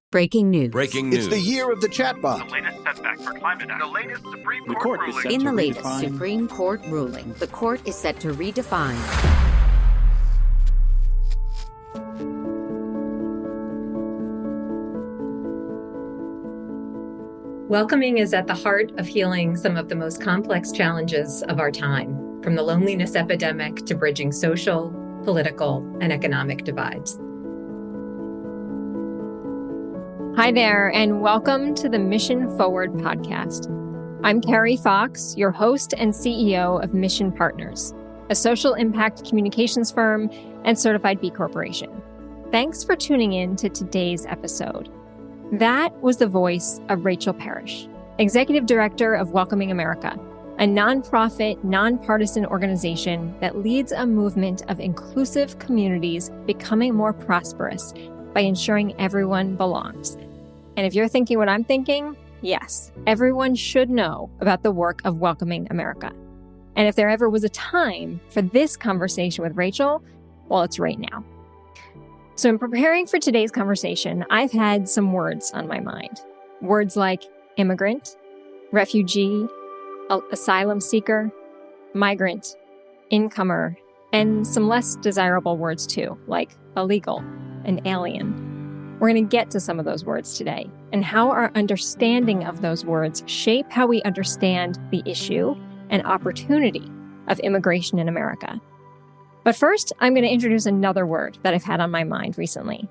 Breaking news. Breaking It's news. the year of the chatbot. The latest setback for climate action. The latest Supreme Court ruling. In the latest Supreme Court ruling, the court is set to redefine Welcoming is at the heart of healing some of the most complex challenges of our time, from the loneliness epidemic to bridging social, political, and economic divides. Hi there, and welcome to the Mission Forward podcast. I'm Carrie Fox, your host and CEO of Mission Partners, a social impact communications firm and certified B Corporation. Thanks for tuning in to today's episode. That was the voice of Rachel Perić, Executive Director of Welcoming America, a nonprofit, nonpartisan organization that leads a movement of inclusive communities becoming more prosperous by ensuring everyone belongs. And if you're thinking what I'm thinking, yes, everyone should know about the work of Welcoming America. And if there ever was a time for this conversation with Rachel, well, it's right now. So in preparing for today's conversation, I've had some words on my mind. Words like immigrant, refugee, asylum seeker, migrant, incomer, and some less desirable words too, like illegal and alien. We're going to get to some of those words today and how our understanding of those words shape how we understand the issue and opportunity of immigration in America. But first, I'm going to introduce another word that I've had on my mind recently,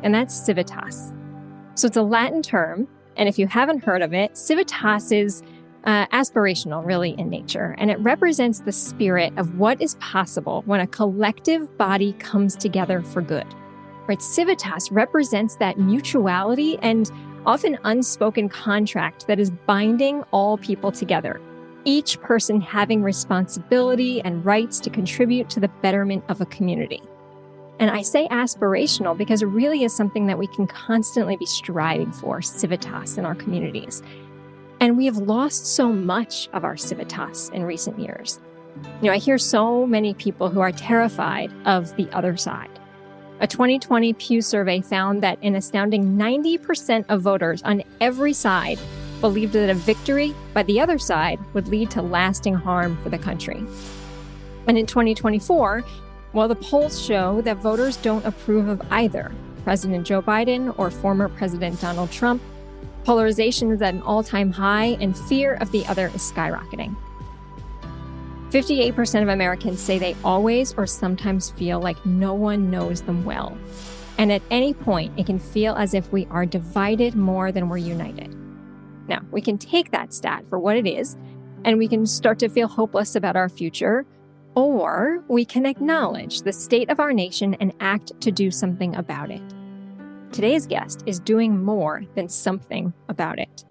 and that's civitas. So it's a Latin term, and if you haven't heard of it, civitas is aspirational, really, in nature, and it represents the spirit of what is possible when a collective body comes together for good. Right? Civitas represents that mutuality and often unspoken contract that is binding all people together, each person having responsibility and rights to contribute to the betterment of a community. And I say aspirational because it really is something that we can constantly be striving for, civitas, in our communities. And we have lost so much of our civitas in recent years. I hear so many people who are terrified of the other side. A 2020 Pew survey found that an astounding 90% of voters on every side believed that a victory by the other side would lead to lasting harm for the country. And in 2024, the polls show that voters don't approve of either President Joe Biden or former President Donald Trump. Polarization is at an all-time high, and fear of the other is skyrocketing. 58% of Americans say they always or sometimes feel like no one knows them well. And at any point, it can feel as if we are divided more than we're united. Now, we can take that stat for what it is, and we can start to feel hopeless about our future, or we can acknowledge the state of our nation and act to do something about it. Today's guest is doing more than something about it.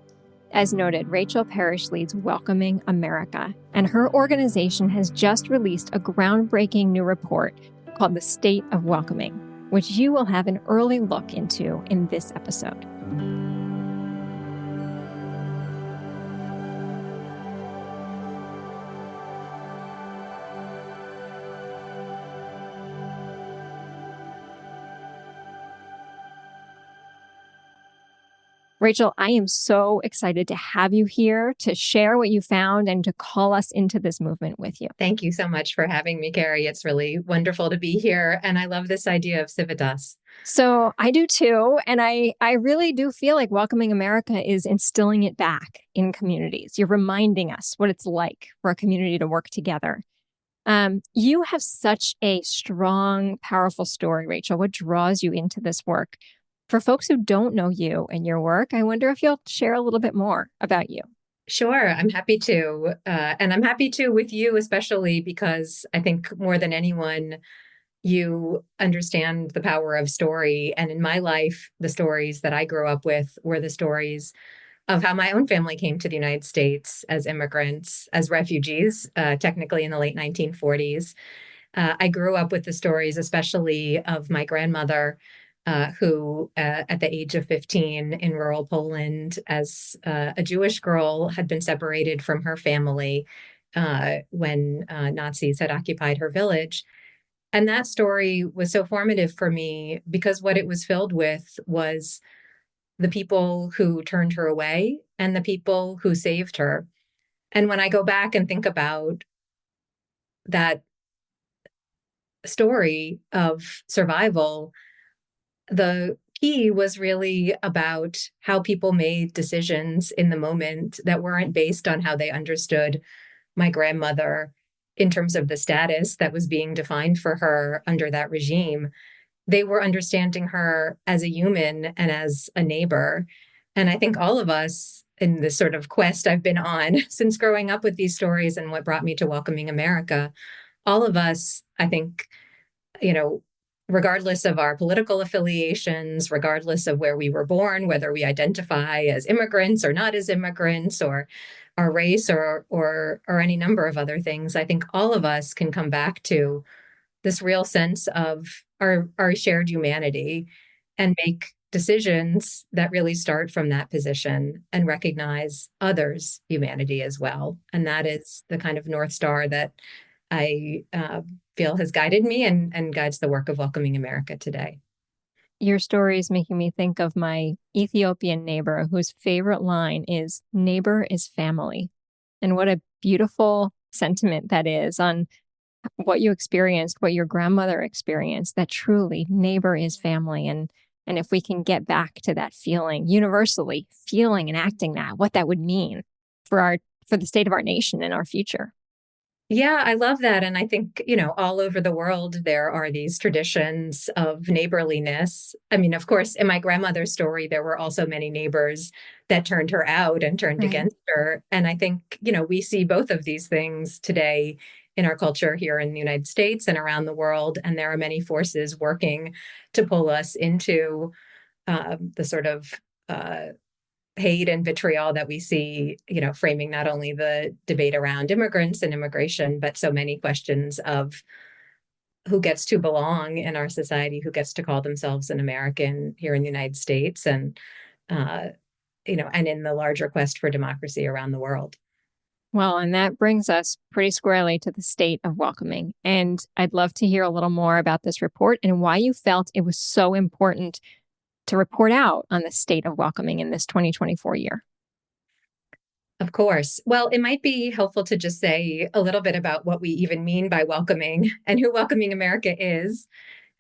As noted, Rachel Perić leads Welcoming America, and her organization has just released a groundbreaking new report called The State of Welcoming, which you will have an early look into in this episode. Rachel, I am so excited to have you here to share what you found and to call us into this movement with you. Thank you so much for having me, Carrie. It's really wonderful to be here. And I love this idea of civitas. So I do too. And I really do feel like Welcoming America is instilling it back in communities. You're reminding us what it's like for a community to work together. You have such a strong, powerful story, Rachel. What draws you into this work? For folks who don't know you and your work, I wonder if you'll share a little bit more about you. Sure, I'm happy to. And I'm happy to with you, especially because I think more than anyone, you understand the power of story. And in my life, the stories that I grew up with were the stories of how my own family came to the United States as immigrants, as refugees, technically in the late 1940s. I grew up with the stories, especially of my grandmother, who at the age of 15 in rural Poland as a Jewish girl had been separated from her family when Nazis had occupied her village. And that story was so formative for me because what it was filled with was the people who turned her away and the people who saved her. And when I go back and think about that story of survival, the key was really about how people made decisions in the moment that weren't based on how they understood my grandmother in terms of the status that was being defined for her under that regime. They were understanding her as a human and as a neighbor. And I think all of us in this sort of quest I've been on since growing up with these stories and what brought me to Welcoming America, all of us, I think, regardless of our political affiliations, regardless of where we were born, whether we identify as immigrants or not as immigrants, or our race or any number of other things, I think all of us can come back to this real sense of our shared humanity and make decisions that really start from that position and recognize others' humanity as well. And that is the kind of North Star that I feel has guided me and guides the work of Welcoming America today. Your story is making me think of my Ethiopian neighbor whose favorite line is, "Neighbor is family." And what a beautiful sentiment that is on what you experienced, what your grandmother experienced, that truly neighbor is family. And if we can get back to that feeling, universally feeling and acting that, what that would mean for the state of our nation and our future. Yeah, I love that. And I think, all over the world, there are these traditions of neighborliness. I mean, of course, in my grandmother's story, there were also many neighbors that turned her out and turned against her. And I think, we see both of these things today in our culture here in the United States and around the world. And there are many forces working to pull us into the sort of hate and vitriol that we see, framing not only the debate around immigrants and immigration, but so many questions of who gets to belong in our society, who gets to call themselves an American here in the United States, and and in the larger quest for democracy around the world. Well, and that brings us pretty squarely to the state of welcoming. And I'd love to hear a little more about this report and why you felt it was so important to report out on the state of welcoming in this 2024 year. Of course. Well, it might be helpful to just say a little bit about what we even mean by welcoming and who Welcoming America is.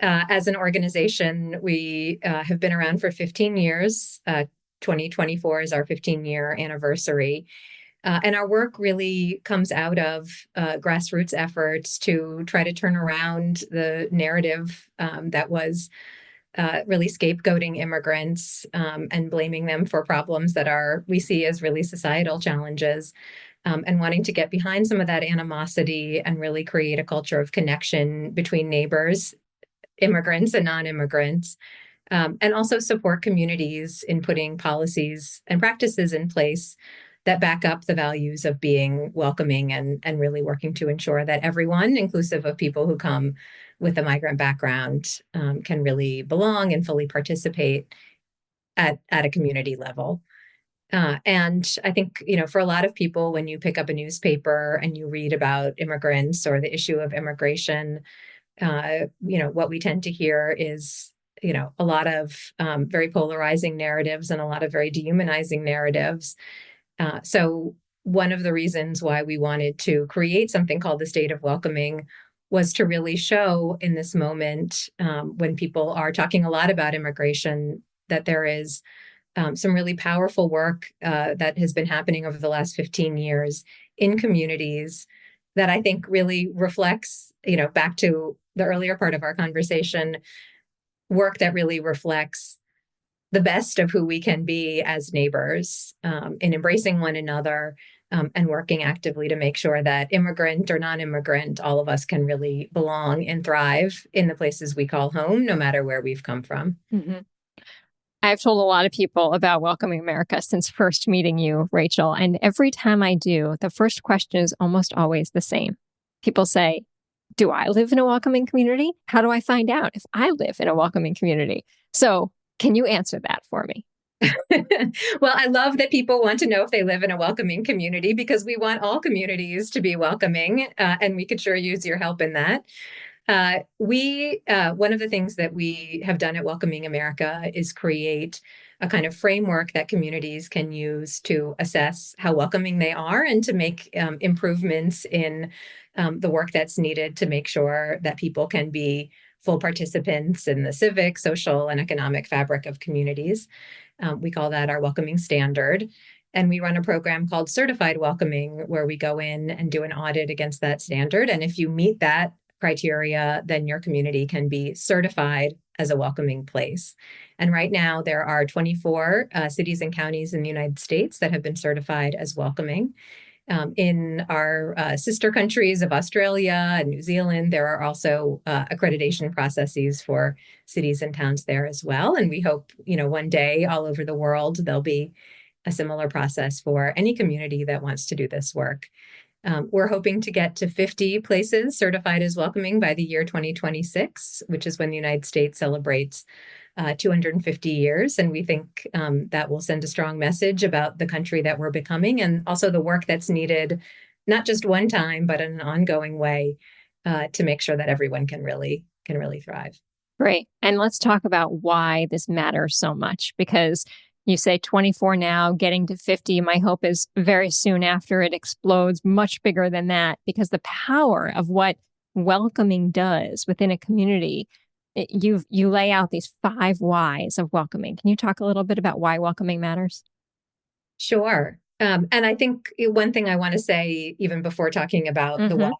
As an organization, we have been around for 15 years. 2024 is our 15-year anniversary. And our work really comes out of grassroots efforts to try to turn around the narrative that was really scapegoating immigrants and blaming them for problems that we see as really societal challenges, and wanting to get behind some of that animosity and really create a culture of connection between neighbors, immigrants and non-immigrants, and also support communities in putting policies and practices in place that back up the values of being welcoming and really working to ensure that everyone, inclusive of people who come with a migrant background, can really belong and fully participate at a community level. And I think, for a lot of people, when you pick up a newspaper and you read about immigrants or the issue of immigration, what we tend to hear is, a lot of very polarizing narratives and a lot of very dehumanizing narratives. So one of the reasons why we wanted to create something called the State of Welcoming was to really show in this moment, when people are talking a lot about immigration, that there is some really powerful work that has been happening over the last 15 years in communities that I think really reflects, back to the earlier part of our conversation, work that really reflects the best of who we can be as neighbors, in embracing one another, and working actively to make sure that immigrant or non-immigrant, all of us can really belong and thrive in the places we call home, no matter where we've come from. Mm-hmm. I've told a lot of people about Welcoming America since first meeting you, Rachel. And every time I do, the first question is almost always the same. People say, do I live in a welcoming community? How do I find out if I live in a welcoming community? So can you answer that for me? Well, I love that people want to know if they live in a welcoming community, because we want all communities to be welcoming, and we could sure use your help in that. One of the things that we have done at Welcoming America is create a kind of framework that communities can use to assess how welcoming they are and to make improvements in the work that's needed to make sure that people can be full participants in the civic, social, and economic fabric of communities. We call that our welcoming standard. And we run a program called Certified Welcoming, where we go in and do an audit against that standard. And if you meet that criteria, then your community can be certified as a welcoming place. And right now, there are 24 cities and counties in the United States that have been certified as welcoming. In our sister countries of Australia and New Zealand, there are also accreditation processes for cities and towns there as well. And we hope, one day all over the world, there'll be a similar process for any community that wants to do this work. We're hoping to get to 50 places certified as welcoming by the year 2026, which is when the United States celebrates 250 years. And we think that will send a strong message about the country that we're becoming, and also the work that's needed, not just one time, but in an ongoing way to make sure that everyone can really thrive. Great. And let's talk about why this matters so much, because you say 24 now, getting to 50. My hope is very soon after it explodes much bigger than that, because the power of what welcoming does within a community, you lay out these 5 whys of welcoming. Can you talk a little bit about why welcoming matters? Sure. And I think one thing I want to say, even before talking about the whys,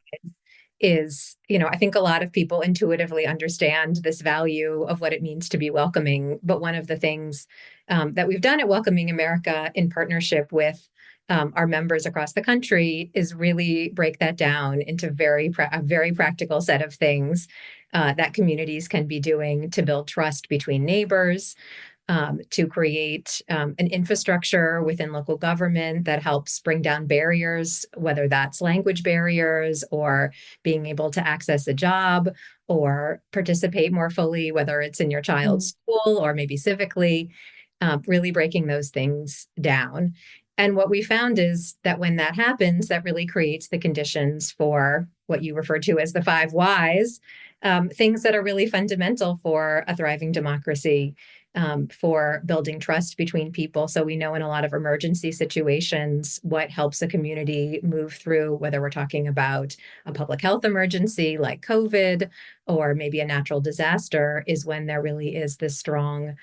is, I think a lot of people intuitively understand this value of what it means to be welcoming. But one of the things that we've done at Welcoming America in partnership with our members across the country is really break that down into a very practical set of things that communities can be doing to build trust between neighbors, to create an infrastructure within local government that helps bring down barriers, whether that's language barriers or being able to access a job or participate more fully, whether it's in your child's school or maybe civically, really breaking those things down. And what we found is that when that happens, that really creates the conditions for what you refer to as the 5 whys, things that are really fundamental for a thriving democracy, for building trust between people. So we know in a lot of emergency situations, what helps a community move through, whether we're talking about a public health emergency like COVID, or maybe a natural disaster, is when there really is this strong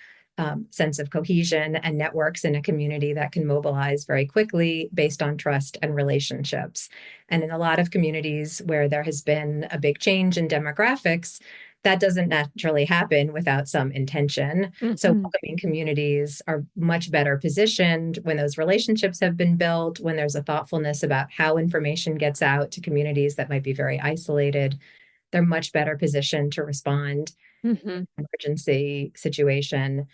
sense of cohesion and networks in a community that can mobilize very quickly based on trust and relationships. And in a lot of communities where there has been a big change in demographics, that doesn't naturally happen without some intention. So welcoming communities are much better positioned when those relationships have been built, when there's a thoughtfulness about how information gets out to communities that might be very isolated. They're much better positioned to respond to an emergency situation,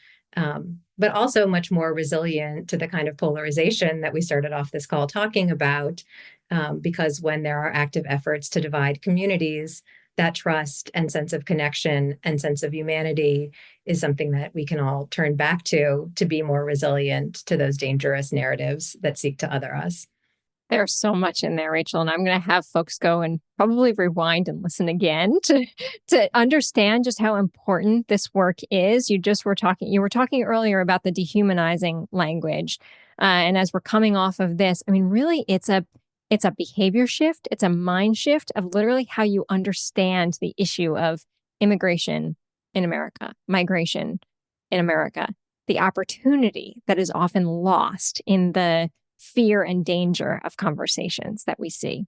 but also much more resilient to the kind of polarization that we started off this call talking about, because when there are active efforts to divide communities, that trust and sense of connection and sense of humanity is something that we can all turn back to be more resilient to those dangerous narratives that seek to other us. There's so much in there, Rachel, and I'm going to have folks go and probably rewind and listen again to understand just how important this work is. You were talking earlier about the dehumanizing language. And as we're coming off of this, I mean, really, it's a behavior shift. It's a mind shift of literally how you understand the issue of immigration in America, migration in America, the opportunity that is often lost in the fear and danger of conversations that we see.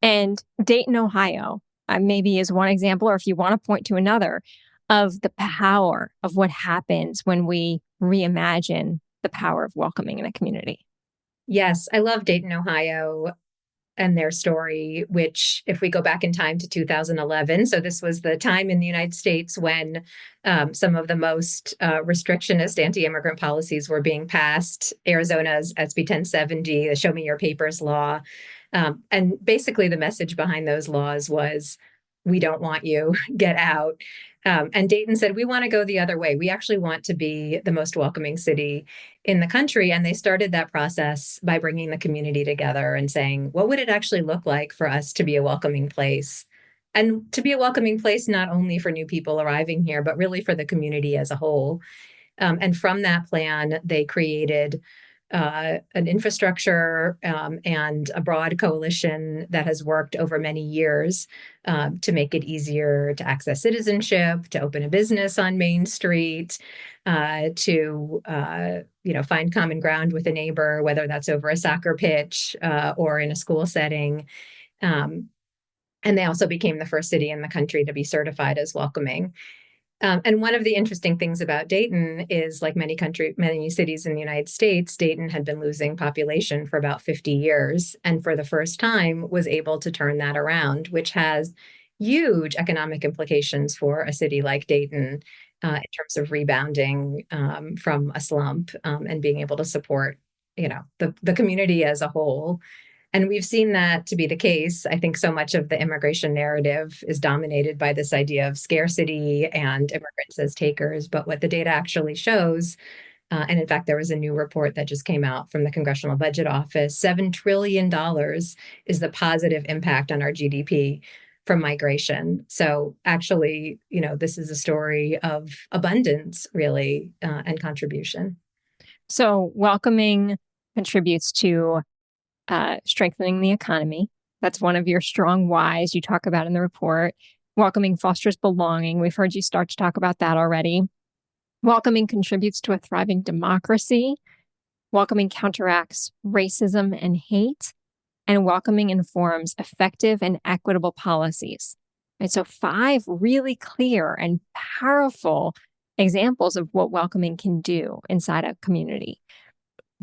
And Dayton, Ohio, maybe is one example, or if you want to point to another, of the power of what happens when we reimagine the power of welcoming in a community. Yes, I love Dayton, Ohio, and their story, which, if we go back in time to 2011, so this was the time in the United States when some of the most restrictionist anti-immigrant policies were being passed. Arizona's SB 1070, the Show Me Your Papers law. And basically the message behind those laws was, we don't want you, get out. And Dayton said, we want to go the other way. We actually want to be the most welcoming city in the country. And they started that process by bringing the community together and saying, what would it actually look like for us to be a welcoming place? And to be a welcoming place, not only for new people arriving here, but really for the community as a whole. And from that plan, they created an infrastructure and a broad coalition that has worked over many years to make it easier to access citizenship, to open a business on Main Street, to find common ground with a neighbor, whether that's over a soccer pitch or in a school setting. And they also became the first city in the country to be certified as welcoming. And one of the interesting things about Dayton is, like many cities in the United States, Dayton had been losing population for about 50 years, and for the first time was able to turn that around, which has huge economic implications for a city like Dayton in terms of rebounding from a slump and being able to support, the community as a whole. And we've seen that to be the case. I think so much of the immigration narrative is dominated by this idea of scarcity and immigrants as takers. But what the data actually shows, and in fact, there was a new report that just came out from the Congressional Budget Office, $7 trillion is the positive impact on our GDP from migration. So actually, this is a story of abundance, really, and contribution. So welcoming contributes to strengthening the economy. That's one of your strong whys you talk about in the report. Welcoming fosters belonging. We've heard you start to talk about that already. Welcoming contributes to a thriving democracy. Welcoming counteracts racism and hate. And welcoming informs effective and equitable policies. And so 5 really clear and powerful examples of what welcoming can do inside a community.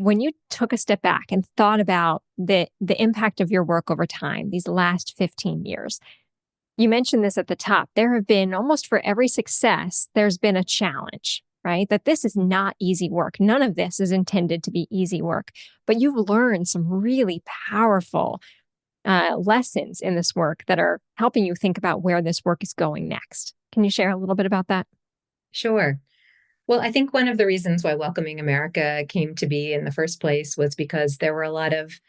When you took a step back and thought about the impact of your work over time, these last 15 years, you mentioned this at the top. There have been, almost for every success, there's been a challenge, right? That this is not easy work. None of this is intended to be easy work. But you've learned some really powerful lessons in this work that are helping you think about where this work is going next. Can you share a little bit about that? Sure. Well, I think one of the reasons why Welcoming America came to be in the first place was because there were a lot of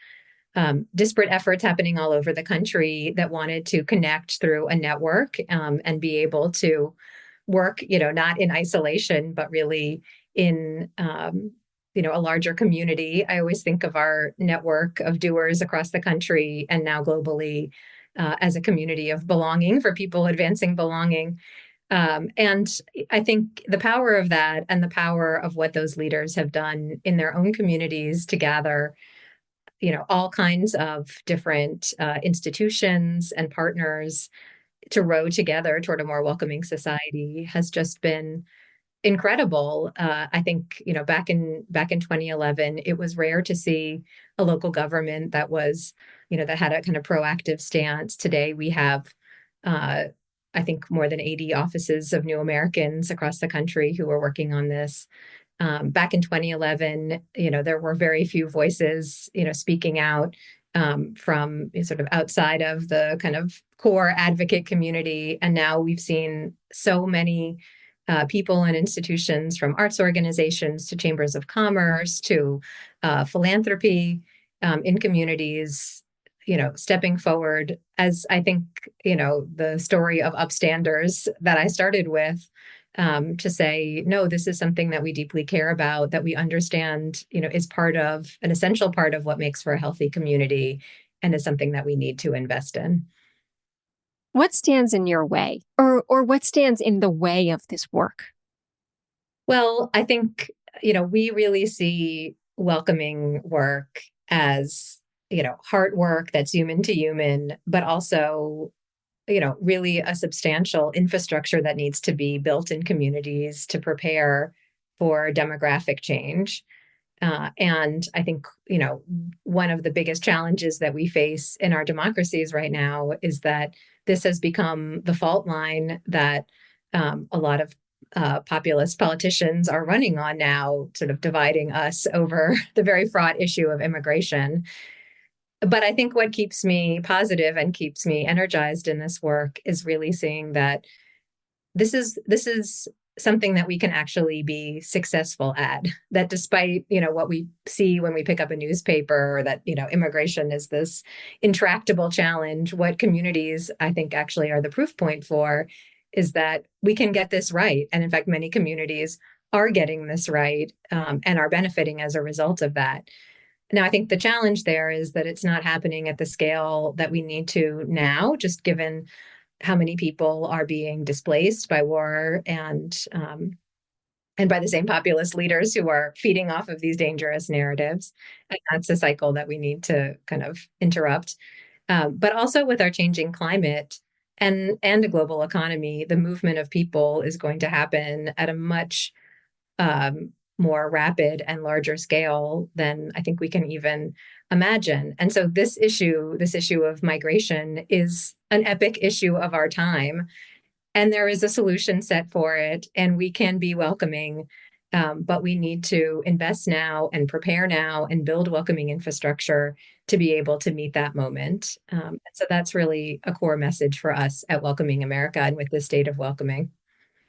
disparate efforts happening all over the country that wanted to connect through a network and be able to work, not in isolation, but really in, a larger community. I always think of our network of doers across the country and now globally as a community of belonging for people advancing belonging. And I think the power of that and the power of what those leaders have done in their own communities to gather, all kinds of different institutions and partners to row together toward a more welcoming society has just been incredible. I think, back in 2011, it was rare to see a local government that was, that had a kind of proactive stance. Today, we have I think more than 80 offices of New Americans across the country who are working on this. Back in 2011, there were very few voices, speaking out from sort of outside of the kind of core advocate community. And now we've seen so many people and institutions, from arts organizations to chambers of commerce to philanthropy in communities, stepping forward, as I think, the story of upstanders that I started with, to say, no, this is something that we deeply care about, that we understand, is an essential part of what makes for a healthy community, and is something that we need to invest in. What stands in your way, or what stands in the way of this work? Well, I think, we really see welcoming work as heart work that's human to human, but also, really a substantial infrastructure that needs to be built in communities to prepare for demographic change. And I think, one of the biggest challenges that we face in our democracies right now is that this has become the fault line that a lot of populist politicians are running on now, sort of dividing us over the very fraught issue of immigration. But I think what keeps me positive and keeps me energized in this work is really seeing that this is something that we can actually be successful at. That despite, what we see when we pick up a newspaper, or that, immigration is this intractable challenge, what communities I think actually are the proof point for is that we can get this right. And in fact, many communities are getting this right and are benefiting as a result of that. Now, I think the challenge there is that it's not happening at the scale that we need to now, just given how many people are being displaced by war and by the same populist leaders who are feeding off of these dangerous narratives. And that's a cycle that we need to kind of interrupt. But also with our changing climate and a global economy, the movement of people is going to happen at a much more rapid and larger scale than I think we can even imagine. And so this issue of migration is an epic issue of our time. And there is a solution set for it, and we can be welcoming, but we need to invest now and prepare now and build welcoming infrastructure to be able to meet that moment. So that's really a core message for us at Welcoming America and with the state of welcoming.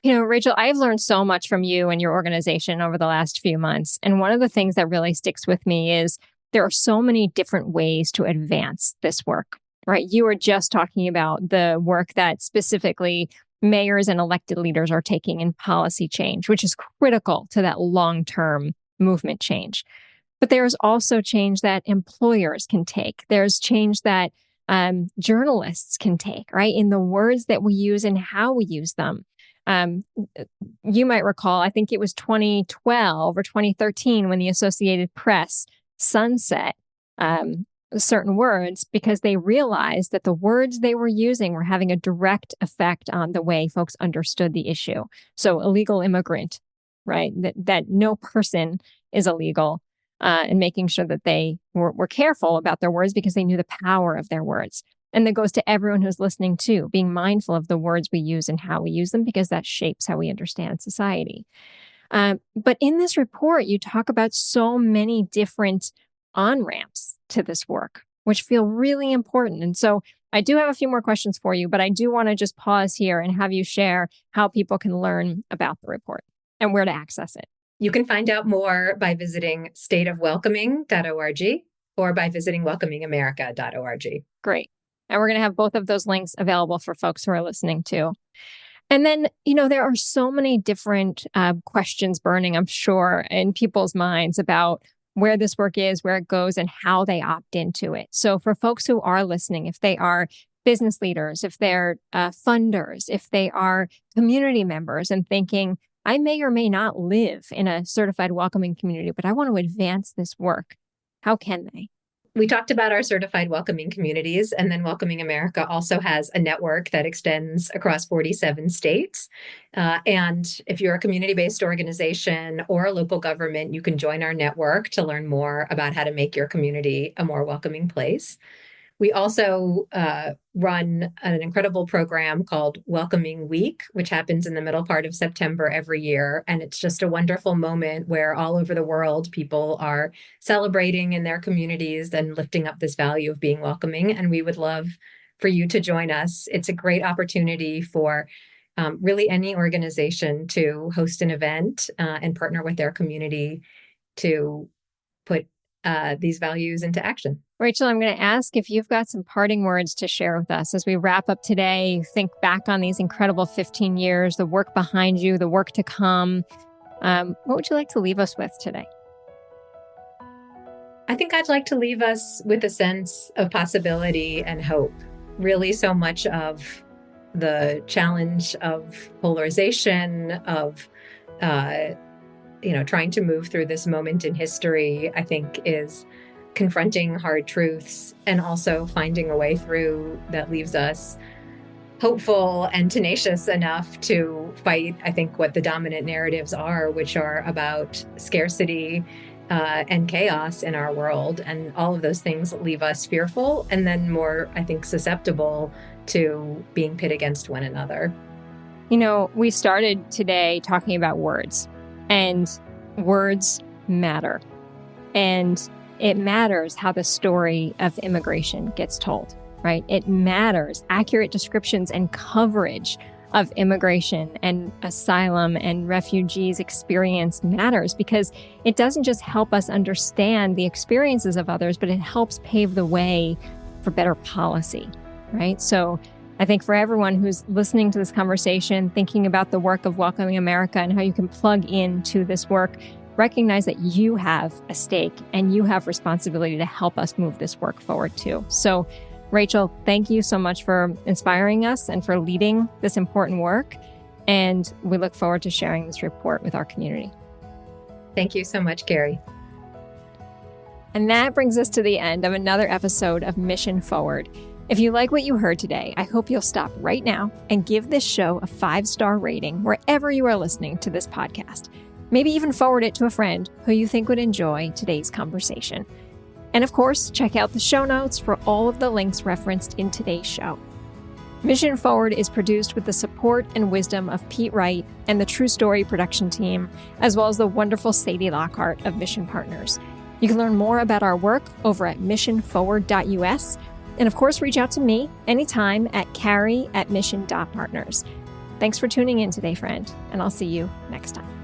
Rachel, I've learned so much from you and your organization over the last few months. And one of the things that really sticks with me is there are so many different ways to advance this work, right? You were just talking about the work that specifically mayors and elected leaders are taking in policy change, which is critical to that long-term movement change. But there's also change that employers can take. There's change that journalists can take, right? In the words that we use and how we use them. You might recall, I think it was 2012 or 2013 when the Associated Press sunset certain words because they realized that the words they were using were having a direct effect on the way folks understood the issue. So illegal immigrant, right? That no person is illegal, and making sure that they were careful about their words because they knew the power of their words. And that goes to everyone who's listening too, being mindful of the words we use and how we use them, because that shapes how we understand society. But in this report, you talk about so many different on-ramps to this work, which feel really important. And so I do have a few more questions for you, but I do want to just pause here and have you share how people can learn about the report and where to access it. You can find out more by visiting stateofwelcoming.org or by visiting welcomingamerica.org. Great. And we're going to have both of those links available for folks who are listening too. And then, there are so many different questions burning, I'm sure, in people's minds about where this work is, where it goes, and how they opt into it. So for folks who are listening, if they are business leaders, if they're funders, if they are community members and thinking, I may or may not live in a certified welcoming community, but I want to advance this work, how can they? We talked about our certified welcoming communities, and then Welcoming America also has a network that extends across 47 states. And if you're a community-based organization or a local government, you can join our network to learn more about how to make your community a more welcoming place. We also run an incredible program called Welcoming Week, which happens in the middle part of September every year. And it's just a wonderful moment where all over the world, people are celebrating in their communities and lifting up this value of being welcoming. And we would love for you to join us. It's a great opportunity for really any organization to host an event and partner with their community to put these values into action. Rachel, I'm going to ask if you've got some parting words to share with us as we wrap up today, think back on these incredible 15 years, the work behind you, the work to come. What would you like to leave us with today? I think I'd like to leave us with a sense of possibility and hope. Really, so much of the challenge of polarization, of trying to move through this moment in history, I think is confronting hard truths and also finding a way through that leaves us hopeful and tenacious enough to fight, I think, what the dominant narratives are, which are about scarcity and chaos in our world. And all of those things leave us fearful and then more, I think, susceptible to being pit against one another. We started today talking about words, and words matter. And it matters how the story of immigration gets told, right? It matters. Accurate descriptions and coverage of immigration and asylum and refugees experience matters because it doesn't just help us understand the experiences of others, but it helps pave the way for better policy, right? So I think for everyone who's listening to this conversation, thinking about the work of Welcoming America and how you can plug into this work, recognize that you have a stake and you have responsibility to help us move this work forward too. So, Rachel, thank you so much for inspiring us and for leading this important work. And we look forward to sharing this report with our community. Thank you so much, Carrie. And that brings us to the end of another episode of Mission Forward. If you like what you heard today, I hope you'll stop right now and give this show a 5-star rating wherever you are listening to this podcast. Maybe even forward it to a friend who you think would enjoy today's conversation. And of course, check out the show notes for all of the links referenced in today's show. Mission Forward is produced with the support and wisdom of Pete Wright and the True Story production team, as well as the wonderful Sadie Lockhart of Mission Partners. You can learn more about our work over at missionforward.us. And of course, reach out to me anytime at carrie@mission.partners. Thanks for tuning in today, friend, and I'll see you next time.